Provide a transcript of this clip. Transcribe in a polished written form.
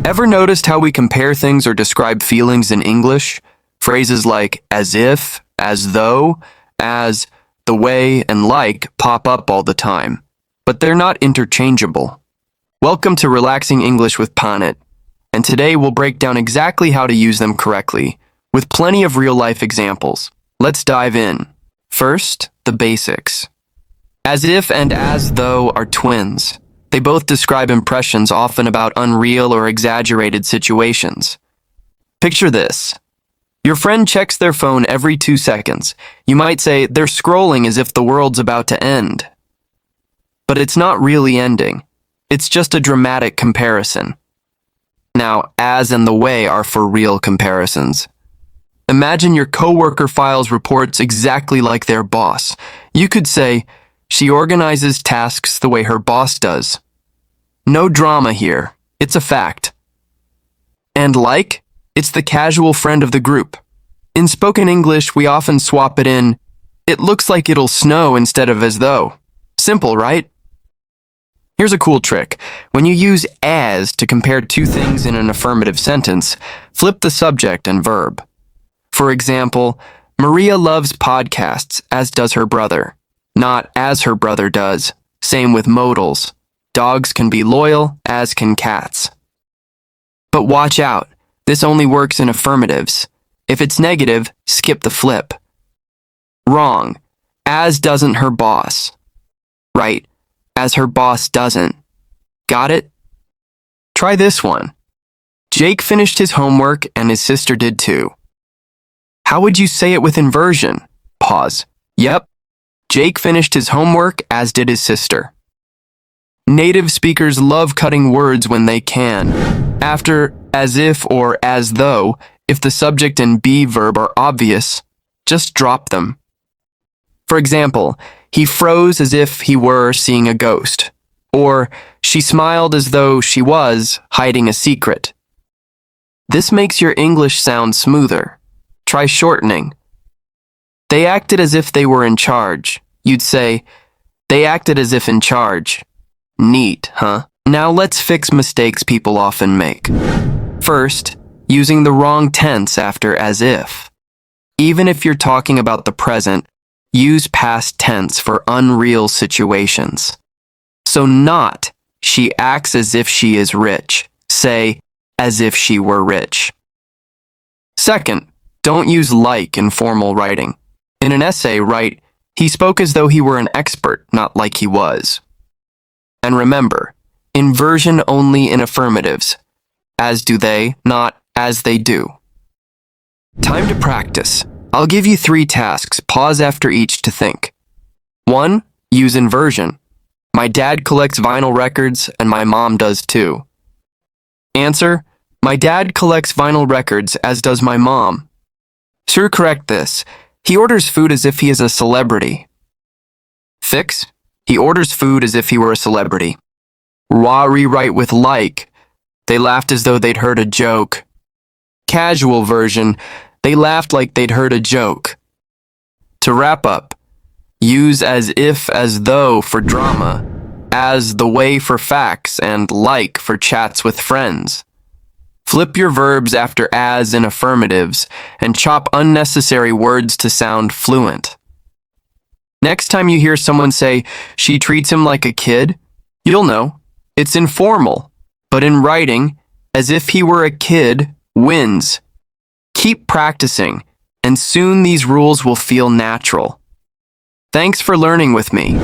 Ever noticed how we compare things or describe feelings in English? Phrases like as if, as though, as, the way, and like pop up all the time, but they're not interchangeable. Welcome to Relaxing English with Phanit, and today we'll break down exactly how to use them correctly, with plenty of real-life examples. Let's dive in. First, the basics. As if and as though are twins. They both describe impressions often about unreal or exaggerated situations. Picture this. Your friend checks their phone every 2 seconds. You might say they're scrolling as if the world's about to end. But it's not really ending. It's just a dramatic comparison. Now, as and the way are for real comparisons. Imagine your coworker files reports exactly like their boss. You could say, she organizes tasks the way her boss does. No drama here. It's a fact. And like, it's the casual friend of the group. In spoken English, we often swap it in, it looks like it'll snow instead of as though. Simple, right? Here's a cool trick. When you use as to compare two things in an affirmative sentence, flip the subject and verb. For example, Maria loves podcasts, as does her brother. Not as her brother does. Same with modals. Dogs can be loyal, as can cats. But watch out. This only works in affirmatives. If it's negative, skip the flip. Wrong. As doesn't her boss. Right. As her boss doesn't. Got it? Try this one. Jake finished his homework and his sister did too. How would you say it with inversion? Pause. Yep. Jake finished his homework, as did his sister. Native speakers love cutting words when they can. After as if or as though, if the subject and be verb are obvious, just drop them. For example, he froze as if he were seeing a ghost. Or, she smiled as though she was hiding a secret. This makes your English sound smoother. Try shortening. They acted as if they were in charge. You'd say, they acted as if in charge. Neat, huh? Now let's fix mistakes people often make. First, using the wrong tense after as if. Even if you're talking about the present, use past tense for unreal situations. So not, she acts as if she is rich. Say, as if she were rich. Second, don't use like in formal writing. In an essay, write, he spoke as though he were an expert, not like he was. And remember, inversion only in affirmatives. As do they, not as they do. Time to practice. I'll give you 3 tasks. Pause after each to think. 1. Use inversion. My dad collects vinyl records, and my mom does too. Answer. My dad collects vinyl records, as does my mom. Sure, correct this. He orders food as if he is a celebrity. Fix. He orders food as if he were a celebrity. Rewrite with like. They laughed as though they'd heard a joke. Casual version. They laughed like they'd heard a joke. To wrap up, use as if, as though for drama, as the way for facts, and like for chats with friends. Flip your verbs after as in affirmatives, and chop unnecessary words to sound fluent. Next time you hear someone say, she treats him like a kid, you'll know. It's informal, but in writing, as if he were a kid, wins. Keep practicing, and soon these rules will feel natural. Thanks for learning with me.